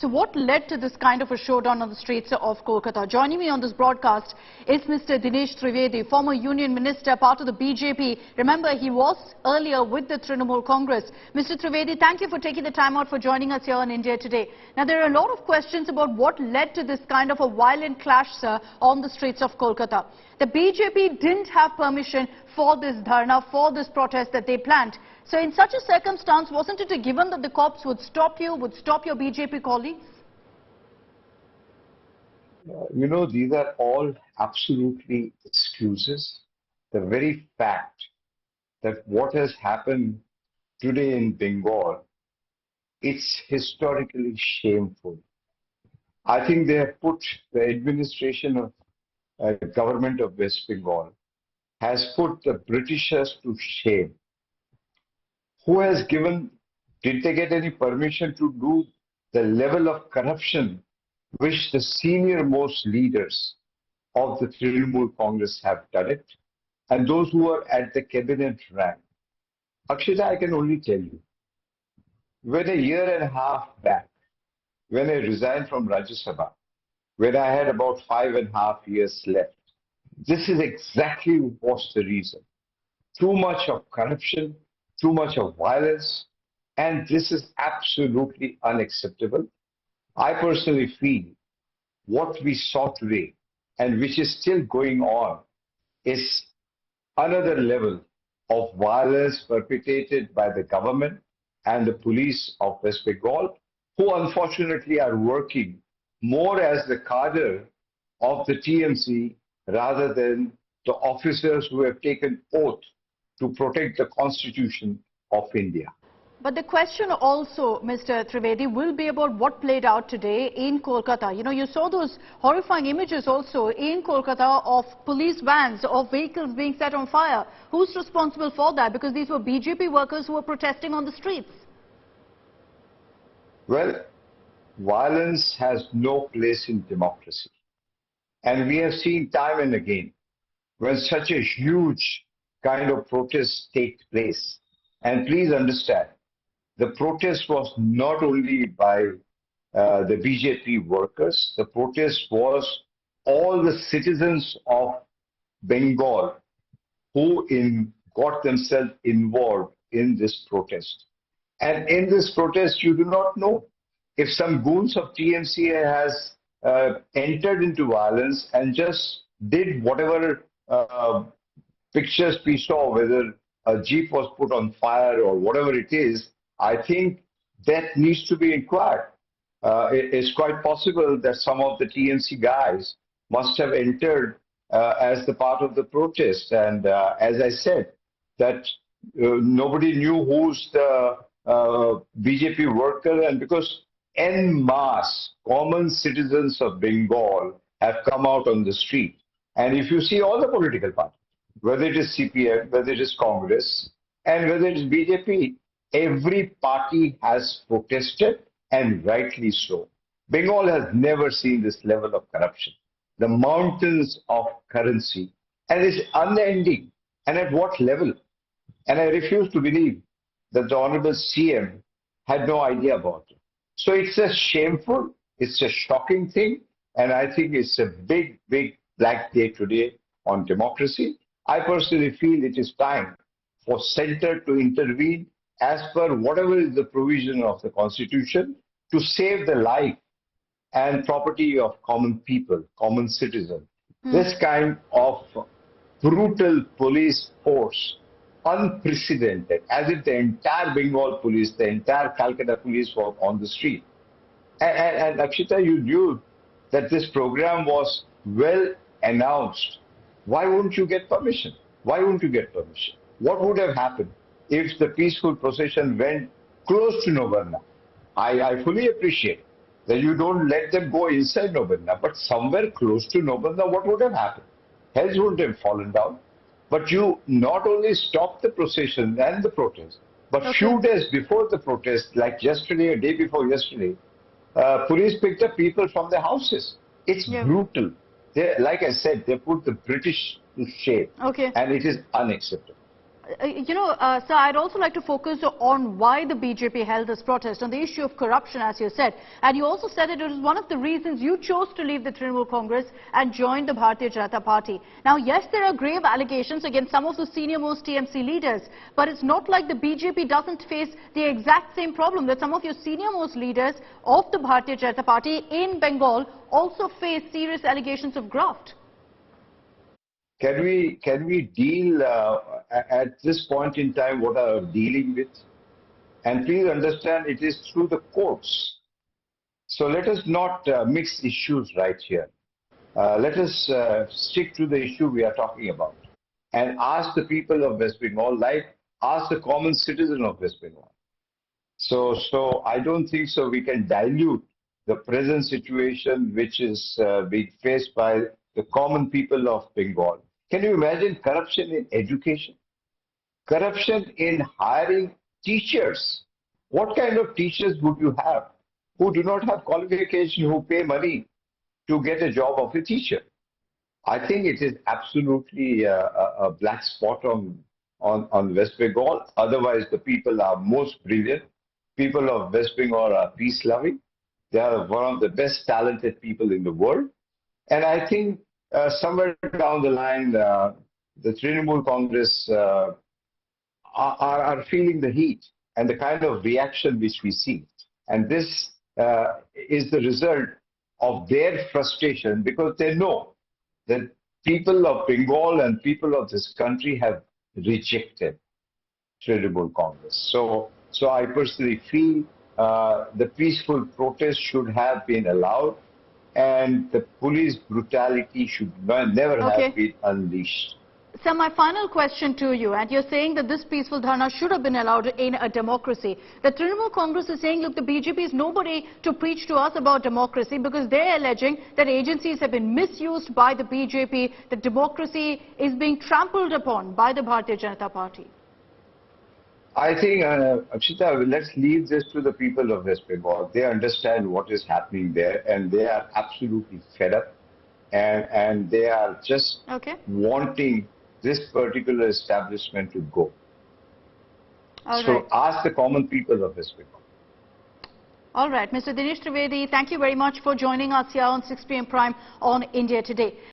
So what led to this kind of a showdown on the streets of Kolkata? Joining me on this broadcast is Mr. Dinesh Trivedi, former Union Minister, part of the BJP. Remember, he was earlier with the Trinamool Congress. Mr. Trivedi, thank you for taking the time out for joining us here on India Today. Now, there are a lot of questions about what led to this kind of a violent clash, sir, on the streets of Kolkata. The BJP didn't have permission for this dharna, for this protest that they planned. So in such a circumstance, wasn't it a given that the cops would stop you, would stop your BJP colleagues? You know, these are all absolutely excuses. The very fact that what has happened today in Bengal, it's historically shameful. I think they have put the administration of the government of West Bengal has put the Britishers to shame. Who has given, did they get any permission to do the level of corruption which the senior most leaders of the Trinamool Congress have done it, and those who are at the cabinet rank? Akshita, I can only tell you, when a year and a half back, when I resigned from Rajya Sabha, when I had about 5.5 years left, this is exactly what's the reason. Too much of corruption, too much of violence, and this is absolutely unacceptable. I personally feel what we saw today and which is still going on is another level of violence perpetrated by the government and the police of West Bengal, who unfortunately are working more as the cadre of the TMC rather than the officers who have taken oath to protect the Constitution of India. But the question also, Mr. Trivedi, will be about what played out today in Kolkata. You know, you saw those horrifying images also in Kolkata of police vans, of vehicles being set on fire. Who's responsible for that? Because these were BJP workers who were protesting on the streets. Well, violence has no place in democracy. And we have seen time and again when such a huge kind of protest takes place. And please understand, the protest was not only by the BJP workers, the protest was all the citizens of Bengal who got themselves involved in this protest. And in this protest, you do not know if some goons of TMC has entered into violence and just did whatever pictures we saw, whether a jeep was put on fire or whatever it is. I think that needs to be inquired. It's quite possible that some of the TMC guys must have entered as the part of the protest. And as I said, that nobody knew who's the BJP worker, and because en masse common citizens of Bengal have come out on the street. And if you see all the political parties, whether it is CPM, whether it is Congress, and whether it is BJP, every party has protested, and rightly so. Bengal has never seen this level of corruption, the mountains of currency, and it's unending. And at what level? And I refuse to believe that the Honorable CM had no idea about it. So it's a shameful, it's a shocking thing, and I think it's a big, big black day today on democracy. I personally feel it is time for centre to intervene as per whatever is the provision of the Constitution to save the life and property of common people, common citizens. This kind of brutal police force, unprecedented, as if the entire Bengal police, the entire Calcutta police were on the street. And Akshita, you knew that this program was well announced. Why wouldn't you get permission? Why wouldn't you get permission? What would have happened if the peaceful procession went close to Nabanna? I fully appreciate that you don't let them go inside Nabanna, but somewhere close to Nabanna, what would have happened? Heads wouldn't have fallen down. But you not only stopped the procession and the protest, but few days before the protest, like yesterday, a day before yesterday, police picked up people from their houses. It's brutal. Like I said, they put the British to shame, and it is unacceptable. Sir, I'd also like to focus on why the BJP held this protest, on the issue of corruption, as you said. And you also said that it was one of the reasons you chose to leave the Trivedi Congress and join the Bharatiya Janata Party. Now, yes, there are grave allegations against some of the senior-most TMC leaders, but it's not like the BJP doesn't face the exact same problem, that some of your senior-most leaders of the Bharatiya Janata Party in Bengal also face serious allegations of graft. Can we deal at this point in time what are we dealing with? And please understand, it is through the courts. So let us not mix issues right here. Let us stick to the issue we are talking about and ask the people of West Bengal, like ask the common citizen of West Bengal. So I don't think so we can dilute the present situation which is being faced by the common people of Bengal. Can you imagine corruption in education? Corruption in hiring teachers? What kind of teachers would you have who do not have qualification, who pay money to get a job of a teacher? I think it is absolutely a black spot on West Bengal. Otherwise, the people are most brilliant. People of West Bengal are peace-loving. They are one of the best talented people in the world. And I think somewhere down the line, the Trinamool Congress are feeling the heat and the kind of reaction which we see. And this is the result of their frustration, because they know that people of Bengal and people of this country have rejected Trinamool Congress. So I personally feel the peaceful protest should have been allowed, and the police brutality should never have been unleashed. So my final question to you, and you're saying that this peaceful dharna should have been allowed in a democracy. The Trinamool Congress is saying, look, the BJP is nobody to preach to us about democracy, because they're alleging that agencies have been misused by the BJP, that democracy is being trampled upon by the Bharatiya Janata Party. I think, Akshita, let's leave this to the people of West Bengal. They understand what is happening there, and they are absolutely fed up, and they are just wanting this particular establishment to go. So ask the common people of West Bengal. All right, Mr. Dinesh Trivedi, thank you very much for joining us here on 6 p.m. Prime on India Today.